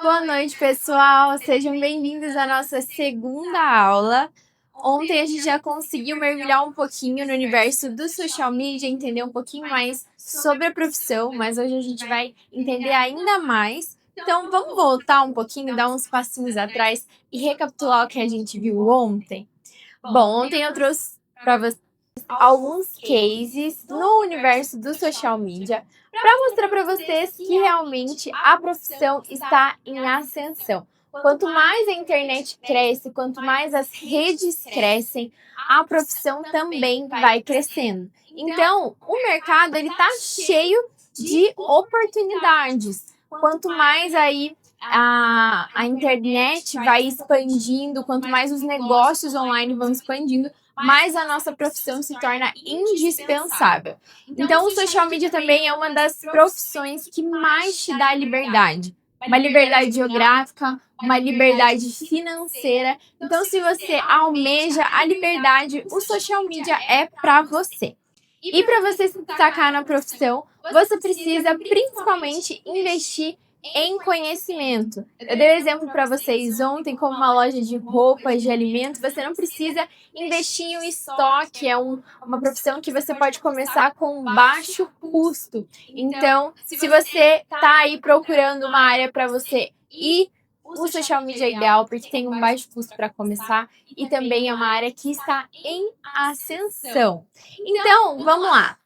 Boa noite, pessoal! Sejam bem-vindos à nossa segunda aula. Ontem a gente já conseguiu mergulhar um pouquinho no universo do social media, entender um pouquinho mais sobre a profissão, mas hoje a gente vai entender ainda mais. Então, vamos voltar um pouquinho, dar uns passinhos atrás e recapitular o que a gente viu ontem? Bom, ontem eu trouxe para vocês alguns cases no universo do social media para mostrar para vocês que realmente a profissão está em ascensão. Quanto mais a internet cresce, quanto mais as redes crescem, a profissão também vai crescendo. Então, o mercado ele está cheio de oportunidades. Quanto mais aí a internet vai expandindo, quanto mais os negócios online vão expandindo, mais a nossa profissão se torna indispensável. Então, o social media também é uma das profissões que mais te dá liberdade. Uma liberdade geográfica, uma liberdade financeira. Então, se você almeja a liberdade, o social media é para você. E para você se destacar na profissão, você precisa principalmente investir em conhecimento. Eu dei um exemplo para vocês ontem, como uma loja de roupas, de alimentos. Você não precisa investir em um estoque, é uma profissão que você pode começar com baixo custo. Então, se você está aí procurando uma área para você ir, o social media é ideal porque tem um baixo custo para começar e também é uma área que está em ascensão. Então, vamos lá.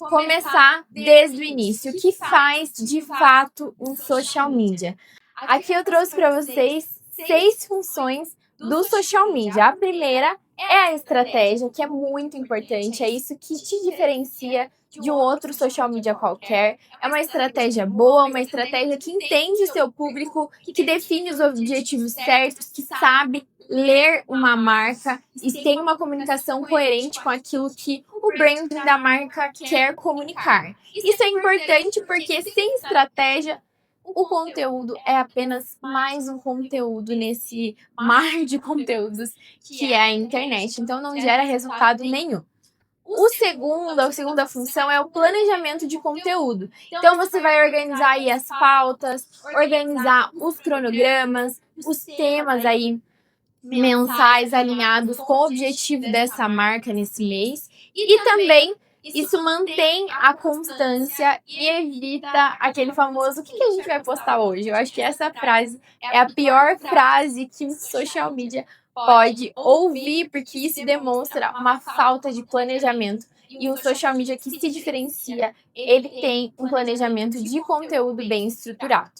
Começar desde o início. O que faz de fato um social media? Aqui eu trouxe para vocês 6 funções do social media. A primeira é a estratégia, que é muito importante. É isso que te diferencia de um outro social media qualquer. É uma estratégia boa, uma estratégia que entende o seu público, que define os objetivos certos, que sabe ler uma marca e tem uma comunicação coerente com aquilo que o branding da marca quer comunicar. Isso é importante porque sem estratégia o conteúdo é apenas mais um conteúdo nesse mar de conteúdos que é a internet, então não gera resultado nenhum. A segunda função é o planejamento de conteúdo. Então você vai organizar aí as pautas, organizar os cronogramas, os temas aí mensais alinhados com o objetivo dessa marca nesse mês e também isso mantém a constância e evita aquele famoso o que a gente vai postar hoje? Eu acho que essa frase é a pior frase que o social media pode ouvir, porque isso demonstra uma falta de planejamento. E o social media que se diferencia, ele tem um planejamento de conteúdo bem estruturado.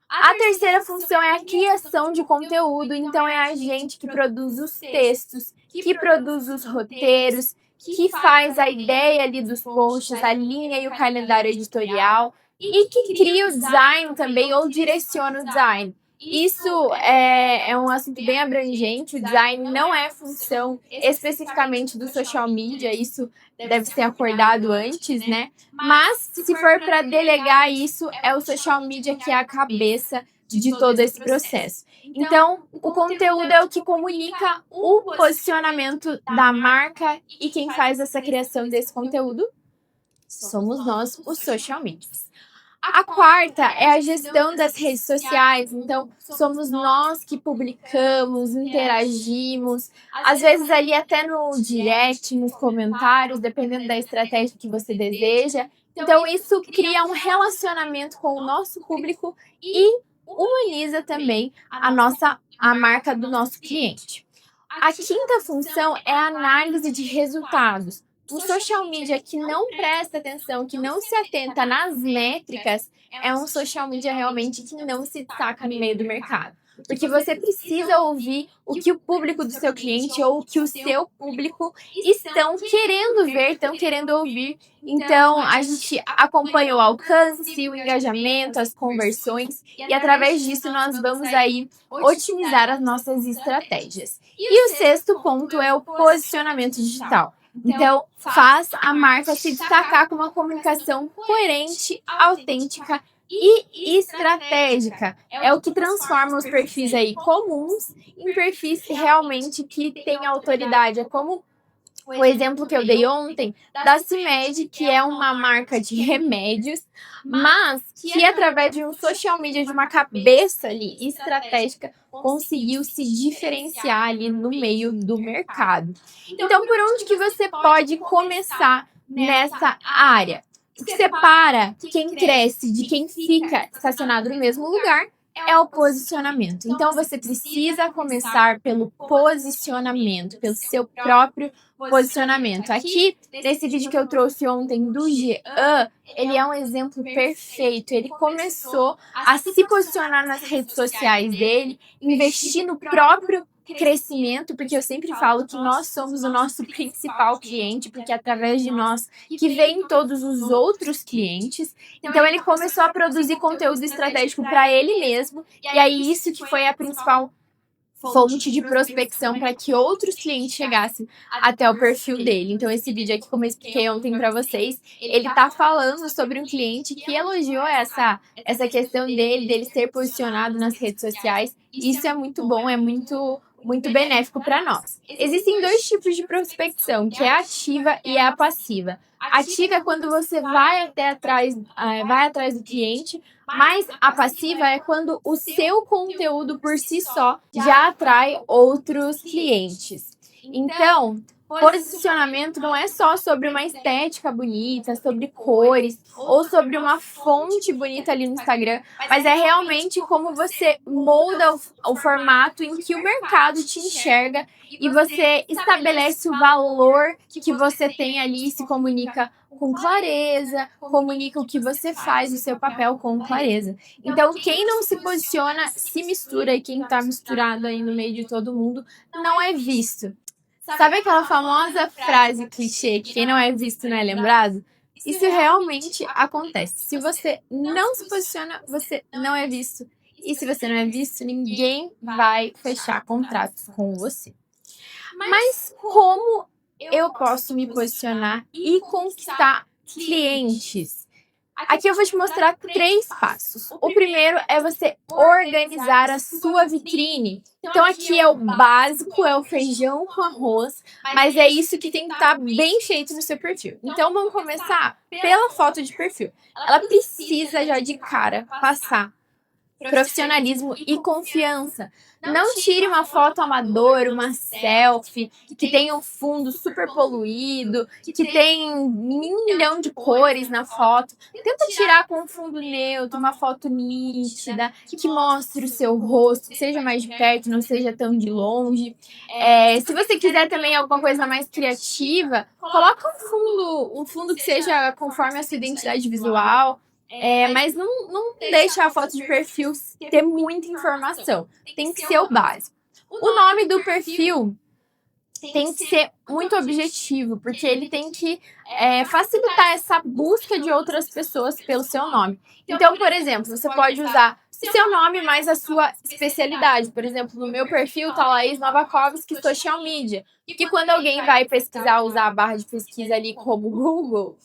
A terceira função é a criação de conteúdo, então é a gente que produz os textos, que produz os roteiros, que faz a ideia ali dos posts, a linha e o calendário editorial e que cria o design também ou direciona o design. Isso é um assunto bem abrangente, o design não é função especificamente do social media, isso deve ser acordado antes, né? Mas, se for para delegar isso, é o social media que é a cabeça de todo esse processo. Então, o conteúdo é o que comunica o posicionamento da marca e quem faz essa criação desse conteúdo somos nós, os social medias. A quarta é a gestão das redes sociais, então somos nós que publicamos, interagimos, às vezes ali até no direct, nos comentários, dependendo da estratégia que você deseja. Então isso cria um relacionamento com o nosso público e humaniza também a marca do nosso cliente. A quinta função é a análise de resultados. O social media que não presta atenção, que não se atenta nas métricas, é um social media realmente que não se destaca no meio do mercado. Porque você precisa ouvir o que o público do seu cliente ou o que o seu público estão querendo ver, estão querendo ouvir. Então, a gente acompanha o alcance, o engajamento, as conversões e através disso nós vamos aí otimizar as nossas estratégias. E o sexto ponto é o posicionamento digital. Então, faz a marca se destacar com uma comunicação coerente, autêntica e estratégica. É o que transforma os perfis aí comuns em perfis realmente que têm autoridade. É como o exemplo que eu dei ontem da CIMED, que é uma marca de remédios, mas que através de um social media, de uma cabeça ali estratégica, conseguiu se diferenciar ali no meio do mercado. Então, por onde que você pode começar nessa área? O que separa quem cresce de quem fica estacionado no mesmo lugar é o posicionamento. Então, você precisa começar pelo posicionamento, pelo seu próprio posicionamento. Aqui, nesse vídeo que eu trouxe ontem do Jean, ele é um exemplo perfeito. Ele começou a se posicionar nas redes sociais dele, investir no próprio crescimento, porque eu sempre falo que nós somos o nosso principal cliente, porque é através de nós que vêm todos os outros clientes. Então ele começou a produzir conteúdo estratégico para ele mesmo, e aí isso que foi a principal fonte de prospecção para que outros clientes chegassem até o perfil dele. Então esse vídeo aqui, como eu expliquei ontem para vocês, ele tá falando sobre um cliente que elogiou essa questão dele ser posicionado nas redes sociais. Isso é muito bom, é muito benéfico para nós. Existem dois tipos de prospecção, que é a ativa e a passiva. Ativa é quando você vai atrás do cliente, mas a passiva é quando o seu conteúdo por si só já atrai outros clientes. Então, posicionamento não é só sobre uma estética bonita, sobre cores ou sobre uma fonte bonita ali no Instagram, mas é realmente como você molda o formato em que o mercado te enxerga e você estabelece o valor que você tem ali e se comunica com clareza, comunica o que você faz, o seu papel com clareza. Então, quem não se posiciona, se mistura, e quem tá misturado aí no meio de todo mundo, não é visto. Sabe aquela famosa frase clichê, que quem não é visto não é lembrado? Isso realmente acontece. Se você não se posiciona, você não é visto. E se você não é visto, ninguém vai fechar contratos com você. Mas como eu posso me posicionar e conquistar clientes? Aqui eu vou te mostrar 3 passos. O primeiro é você organizar a sua vitrine. Então aqui é o básico, é o feijão com arroz, mas é isso que tem que estar bem feito no seu perfil. Então vamos começar pela foto de perfil. Ela precisa já de cara passar profissionalismo e confiança. Não tire uma foto amadora, uma selfie, que tem um fundo super poluído, que tem 1 milhão de cores na foto. Tenta tirar com um fundo neutro, uma foto nítida, que mostre o seu rosto, que seja mais de perto, não seja tão de longe. Se você quiser também alguma coisa mais criativa, coloca um fundo que seja conforme a sua identidade visual. Mas não deixa a foto de perfil ter muita informação. Tem que ser o básico. O nome do perfil tem que ser muito objetivo, porque ele tem que facilitar essa busca de outras pessoas pelo seu nome. Então, por exemplo, você pode usar o seu nome mais a sua especialidade. Por exemplo, no meu perfil tá Laís Novakovski Social Media. Que quando alguém vai pesquisar, usar a barra de pesquisa ali como Google,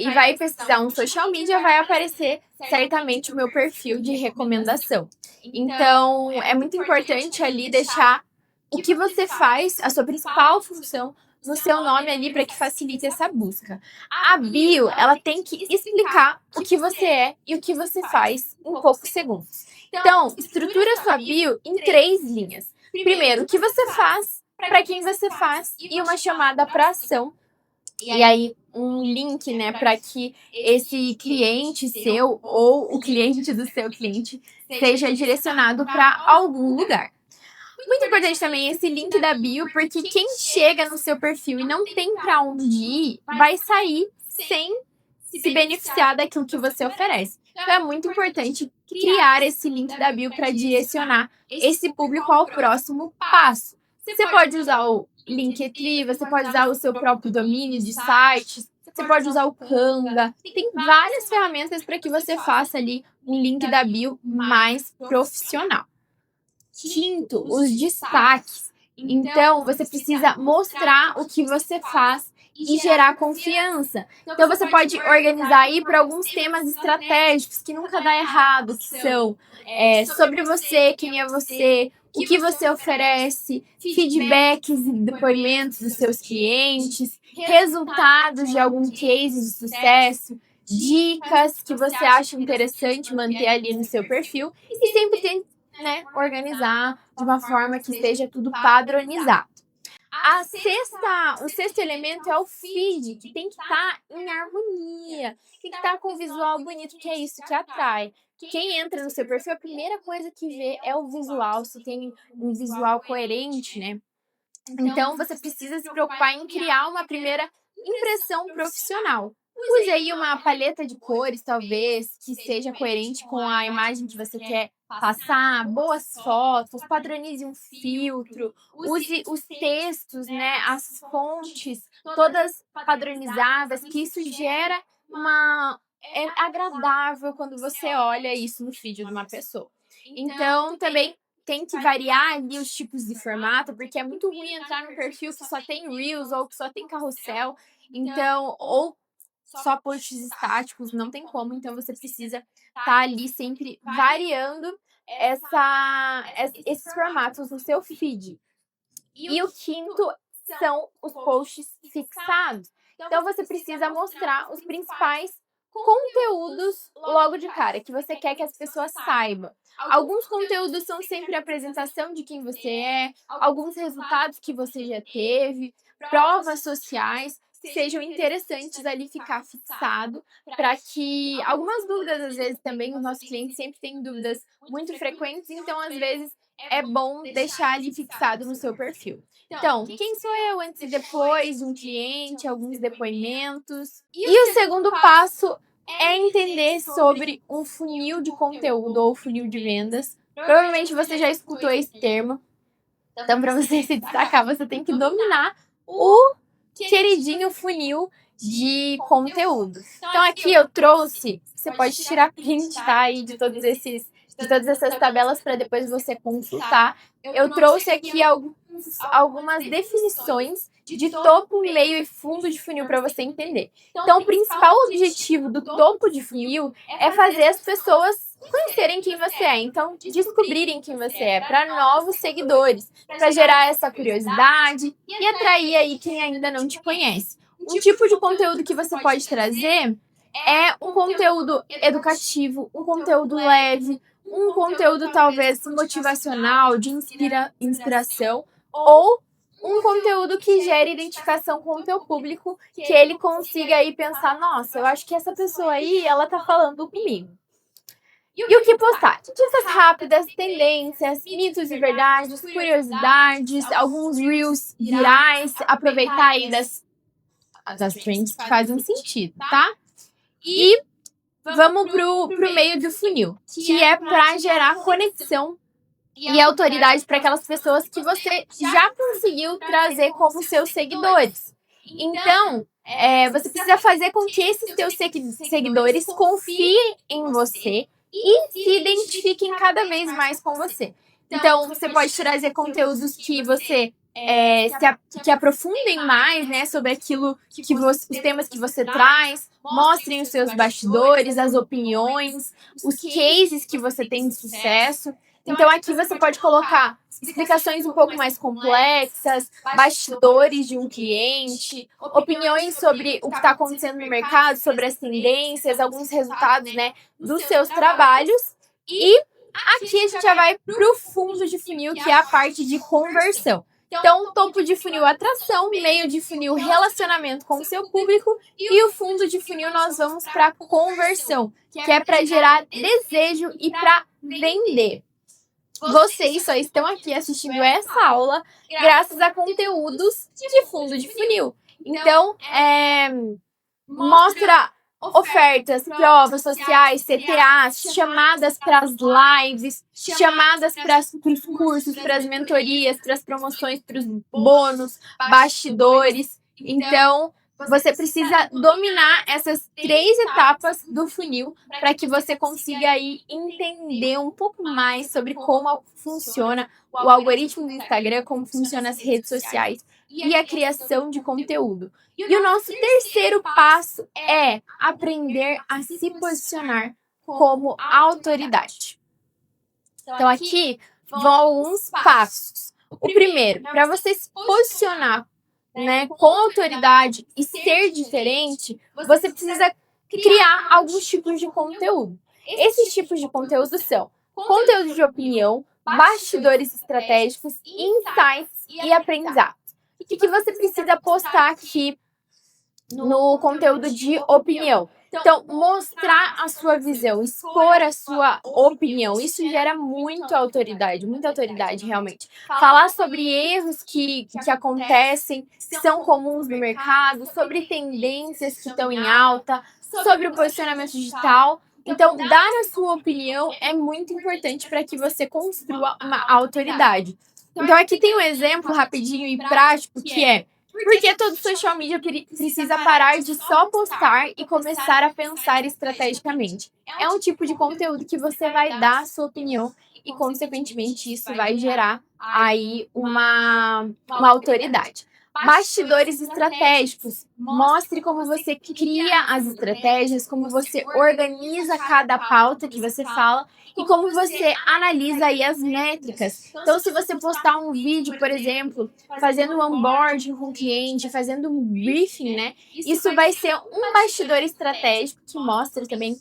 e vai pesquisar um social media, vai aparecer certamente o meu perfil de recomendação. Então, é muito importante ali deixar o que você faz, a sua principal função, no seu nome ali para que facilite essa busca. A bio, ela tem que explicar o que você é e o que você faz em poucos segundos. Então, estrutura sua bio em 3 linhas. Primeiro, o que você faz, para quem você faz e uma chamada para ação. E aí, um link, né, para que esse cliente seu ou o cliente do seu cliente seja direcionado para algum lugar. Muito importante também esse link da bio, porque quem chega no seu perfil e não tem para onde ir, vai sair sem se beneficiar daquilo que você oferece. Então, é muito importante criar esse link da bio para direcionar esse público ao próximo passo. Você pode usar o Linktree, você pode usar o seu próprio domínio de sites, você pode usar o Canva. Tem várias ferramentas para que você faça ali um link da bio mais profissional. Quinto, os destaques. Então, você precisa mostrar o que você faz e gerar confiança. Então, você pode organizar aí para alguns temas estratégicos que nunca dá errado, que são sobre você, quem é você, o que você oferece, feedbacks e depoimentos dos seus clientes, resultados de algum case de sucesso, dicas que você acha interessante manter ali no seu perfil e sempre tem, né, organizar de uma forma que esteja tudo padronizado. O sexto elemento é o feed, que tem que estar em harmonia, tem que estar com o visual bonito, que é isso que atrai. Quem entra no seu perfil, a primeira coisa que vê é o visual, se tem um visual coerente, né? Então, você precisa se preocupar em criar uma primeira impressão profissional. Use aí uma paleta de cores, talvez, que seja coerente com a imagem que você quer passar, boas fotos, padronize um filtro, use os textos, né, as fontes, todas padronizadas, que isso gera é agradável quando você olha isso no feed de uma pessoa. Então, também tem que variar ali os tipos de formato, porque é muito ruim entrar num perfil que só tem Reels ou que só tem carrossel, então, ou só posts estáticos, não tem como, então você precisa estar ali sempre variando esses formatos no seu feed. E o quinto são os posts fixados. Então você precisa mostrar os principais conteúdos logo de cara, que você quer que as pessoas saibam. Alguns conteúdos são sempre a apresentação de quem você é, alguns resultados que você já teve, provas sociais, sejam interessantes ali ficar fixado, para que algumas dúvidas, às vezes também, os nossos clientes sempre têm dúvidas muito frequentes, então às vezes é bom deixar ali fixado no seu perfil. Então, quem sou eu antes e depois de um cliente, alguns depoimentos. E o segundo passo é entender sobre um funil de conteúdo ou funil de vendas. Provavelmente você já escutou esse termo. Então, para você se destacar, você tem que dominar o queridinho funil de conteúdo. Então, aqui eu trouxe, você pode tirar print, tá, aí de todas essas tabelas para depois você consultar. Eu trouxe aqui algumas definições de topo, meio e fundo de funil para você entender. Então, o principal objetivo do topo de funil é fazer as pessoas conhecerem quem você é, então descobrirem quem você é, para novos seguidores, para gerar essa curiosidade e atrair aí quem ainda não te conhece. Um tipo de conteúdo que você pode trazer é um conteúdo educativo, um conteúdo leve, um conteúdo talvez motivacional, de inspiração, ou um conteúdo que gere identificação com o teu público, que ele consiga aí pensar, nossa, eu acho que essa pessoa aí, ela tá falando comigo. E o que postar? Dicas rápidas, tendências, mitos e verdades, curiosidades, alguns reels virais, aproveitar aí das trends que fazem sentido, tá? E vamos pro meio do funil, que é para gerar conexão e autoridade para aquelas pessoas que você já conseguiu trazer como seus seguidores. Então, você precisa fazer com que esses seus seguidores confiem em você e se identifiquem cada vez mais com você. Então, você pode trazer conteúdos que você que aprofundem mais, né, sobre aquilo os temas que você traz, mostrem os seus bastidores, as opiniões, os cases que você tem de sucesso. Então, aqui você pode colocar explicações um pouco mais complexas, bastidores de um cliente, opiniões sobre o que está acontecendo no mercado, sobre as tendências, alguns resultados, né, dos seus trabalhos. E aqui a gente já vai para o fundo de funil, que é a parte de conversão. Então, topo de funil, atração, meio de funil, relacionamento com o seu público, e o fundo de funil nós vamos para conversão, que é para gerar desejo e para vender. Vocês só estão aqui assistindo essa aula graças a conteúdos de fundo de funil. Então, mostra ofertas, provas sociais, CTAs, chamadas para as lives, chamadas para os cursos, para as mentorias, para as promoções, para os bônus, bastidores. Então, você precisa dominar essas 3 etapas do funil para que você consiga aí entender um pouco mais sobre como funciona o algoritmo do Instagram, como funcionam as redes sociais e a criação de conteúdo. E o nosso terceiro passo é aprender a se posicionar como autoridade. Então, aqui vão alguns passos. O primeiro, para você se posicionar, né, com autoridade e ser diferente, você precisa criar alguns tipos de conteúdo. Esses tipos de conteúdo são conteúdo de opinião, bastidores estratégicos, insights e aprendizados. O que você precisa postar aqui no conteúdo de opinião? Então, mostrar a sua visão, expor a sua opinião, isso gera muita autoridade realmente. Falar sobre erros que acontecem, que são comuns no mercado, sobre tendências que estão em alta, sobre o posicionamento digital. Então, dar a sua opinião é muito importante para que você construa uma autoridade. Então, aqui tem um exemplo rapidinho e prático que é: porque todo social media precisa parar de só postar e começar a pensar estrategicamente. É um tipo de conteúdo que você vai dar a sua opinião e, consequentemente, isso vai gerar aí uma autoridade. Bastidores estratégicos. Mostre como você cria as estratégias, como você organiza cada pauta que você fala e como você analisa aí as métricas. Então, se você postar um vídeo, por exemplo, fazendo um onboarding com o cliente, fazendo um briefing, né? Isso vai ser um bastidor estratégico que mostra também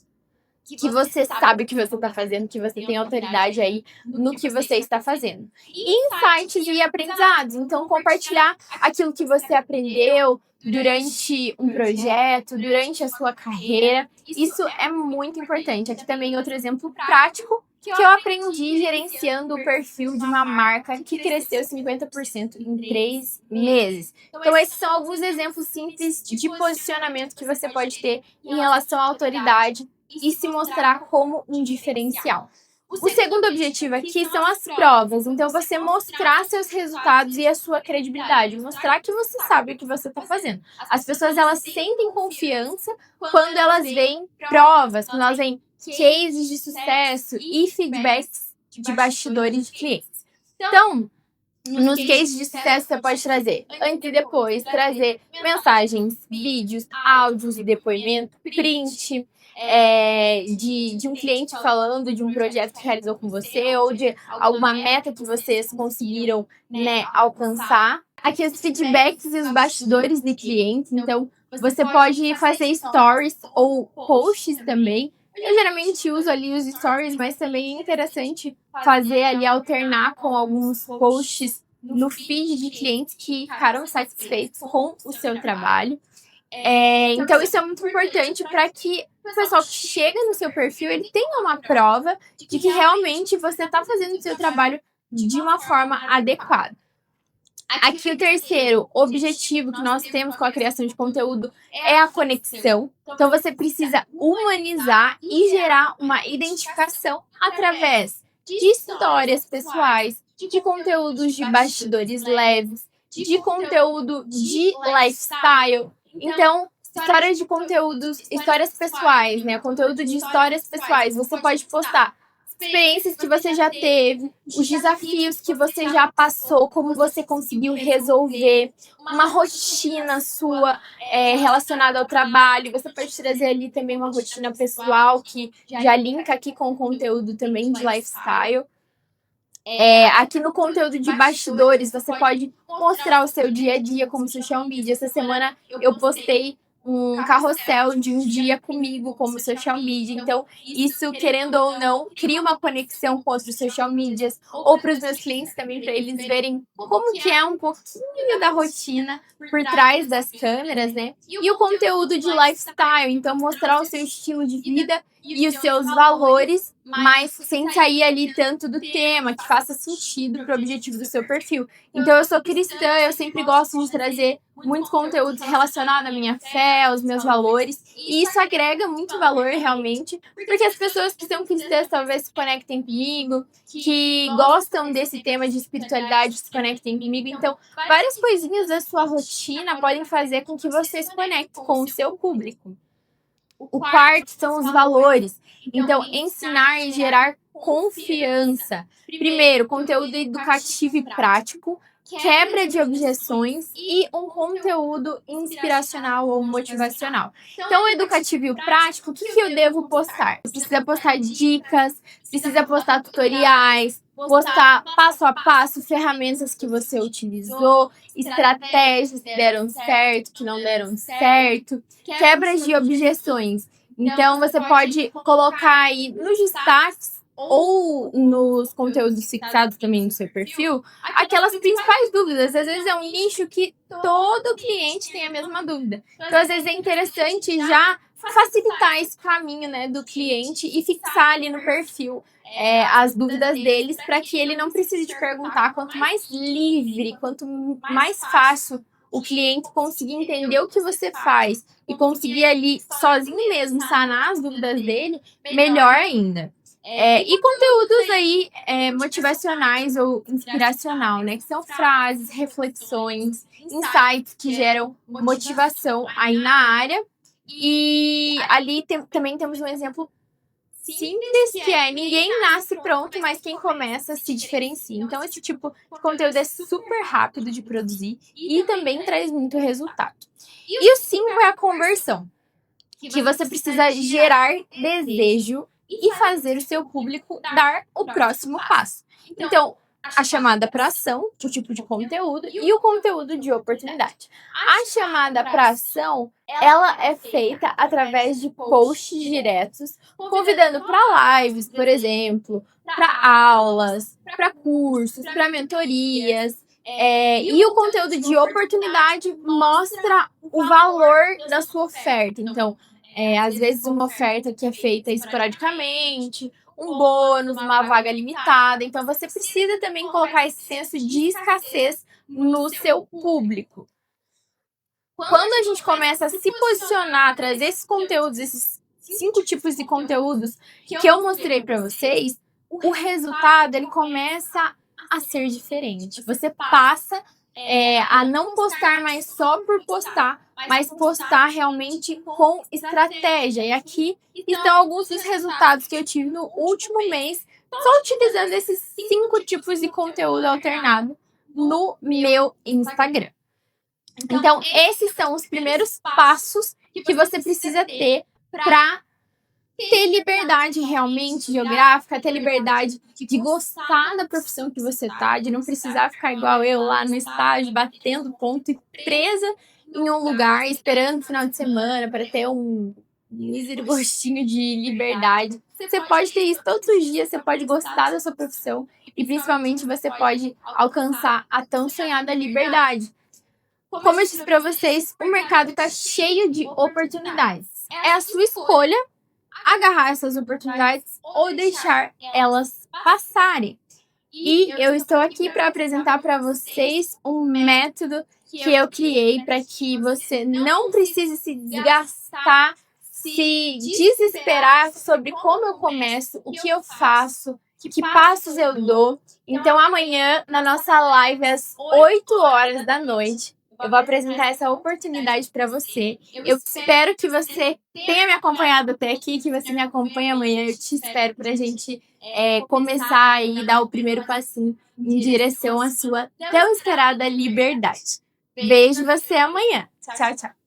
que você sabe o que você está fazendo, que você tem autoridade aí no que você está fazendo. Insights e aprendizados. Então, compartilhar aquilo que você aprendeu durante um projeto, durante a sua carreira. Isso é muito importante. Aqui também outro exemplo prático que eu aprendi gerenciando o perfil de uma marca que cresceu 50% em 3 meses. Então, esses são alguns exemplos simples de posicionamento que você pode ter em relação à autoridade e se mostrar como um diferencial. O segundo objetivo aqui são as provas. Então, você mostrar seus resultados e a sua credibilidade. Mostrar que você sabe o que você está fazendo. As pessoas, elas sentem confiança quando elas veem provas, quando elas veem cases de sucesso e feedbacks de bastidores de clientes. Então, nos cases de sucesso, você pode trazer antes e depois, trazer mensagens, vídeos, áudios de depoimento, print, de um cliente falando de um projeto que realizou com você ou de alguma meta que vocês conseguiram, né, alcançar. Aqui os feedbacks e os bastidores de clientes. Então, você pode fazer stories ou posts também. Eu geralmente uso ali os stories, mas também é interessante fazer ali, alternar com alguns posts no feed de clientes que ficaram satisfeitos com o seu trabalho. Então, isso é muito importante para que o pessoal que chega no seu perfil, ele tenha uma prova de que realmente você está fazendo o seu trabalho de uma forma adequada. Aqui o terceiro objetivo que nós temos com a criação de conteúdo é a conexão. Então, você precisa humanizar e gerar uma identificação através de histórias pessoais, de conteúdos de bastidores leves, de conteúdo de lifestyle. Então, histórias de conteúdos, histórias pessoais, né? Conteúdo de histórias pessoais. Você pode postar experiências que você já teve, os desafios que você já passou, como você conseguiu resolver, uma rotina sua relacionada ao trabalho. Você pode trazer ali também uma rotina pessoal que já linka aqui com o conteúdo também de lifestyle. Aqui no conteúdo de bastidores, você pode mostrar o seu dia a dia como social media. Essa semana eu postei um carrossel de um dia comigo como social media. Então, isso, querendo ou não, cria uma conexão com outros social medias ou para os meus clientes também, para eles verem como que é um pouquinho da rotina por trás das câmeras, né? E o conteúdo de lifestyle, então mostrar o seu estilo de vida e os seus valores, mas sem sair ali tanto do tema, que faça sentido para o objetivo do seu perfil. Então, eu sou cristã, eu sempre gosto de trazer muito conteúdo relacionado à minha fé, aos meus valores, e isso agrega muito valor realmente, porque as pessoas que são cristãs talvez se conectem comigo, que gostam desse tema de espiritualidade se conectem comigo. Então, várias coisinhas da sua rotina podem fazer com que você se conecte com o seu público. O quarto são os valores. Então, ensinar e gerar confiança. Primeiro, conteúdo educativo e prático, quebra de objeções e um conteúdo inspiracional ou motivacional. Então, o educativo e o prático, o que eu devo postar? Precisa postar dicas, precisa postar tutoriais, postar passo a passo ferramentas que você utilizou, estratégias que deram certo, que não deram certo, quebras de objeções. Então, você pode colocar aí nos destaques ou nos conteúdos fixados também no seu perfil, aquelas principais dúvidas. Às vezes é um nicho que todo cliente tem a mesma dúvida. Então, às vezes é interessante já facilitar esse caminho, né, do cliente e fixar ali no perfil as dúvidas deles para que ele não precise te perguntar. Quanto mais livre, quanto mais fácil o cliente conseguir entender o que você faz e conseguir ali sozinho mesmo sanar as dúvidas dele, melhor ainda. E conteúdos aí motivacionais ou inspiracional, né? Que são frases, reflexões, insights que geram motivação aí na área. E ali também temos um exemplo simples, que é ninguém nasce pronto, mas quem começa se diferencia. Então, esse tipo de conteúdo é super rápido de produzir e também traz muito resultado. E o 5 é a conversão, que você precisa gerar desejo e fazer o seu público dar o próximo passo. Então, a chamada para ação, o tipo de conteúdo e o conteúdo de oportunidade. A chamada para ação, ela é feita através de posts diretos, convidando para lives, por exemplo, para aulas, para cursos, para mentorias. E o conteúdo de oportunidade mostra o valor da sua oferta. Então, às vezes uma oferta que é feita esporadicamente, um bônus, uma vaga limitada. Então, você precisa também colocar esse senso de escassez no seu público. Quando a gente começa a se posicionar, trazer esses conteúdos, esses 5 tipos de conteúdos que eu mostrei para vocês, o resultado ele começa a ser diferente. Você passa a não postar mais só por postar, mas postar realmente com estratégia. E aqui estão alguns dos resultados que eu tive no último mês, só utilizando esses 5 tipos de conteúdo alternado no meu Instagram. Então, esses são os primeiros passos que você precisa ter para ter liberdade realmente geográfica, ter liberdade de gostar da profissão que você tá, de não precisar ficar igual eu lá no estágio, batendo ponto e presa em um lugar, esperando o final de semana para ter um mísero gostinho de liberdade. Você pode ter isso todos os dias, você pode gostar da sua profissão e principalmente você pode alcançar a tão sonhada liberdade. Como eu disse para vocês, o mercado está cheio de oportunidades. É a sua escolha agarrar essas oportunidades ou deixar elas passarem. E eu estou aqui para apresentar para vocês um método que eu criei para que você não precise se desgastar, se desesperar sobre como eu começo, o que eu faço, que passos eu dou. Então, amanhã, na nossa live, às 8 horas da noite, eu vou apresentar essa oportunidade para você. Eu espero que você tenha me acompanhado até aqui, que você me acompanhe amanhã. Eu te espero para a gente começar e dar o primeiro passinho em direção à sua tão esperada liberdade. Beijo você amanhã. Tchau, tchau.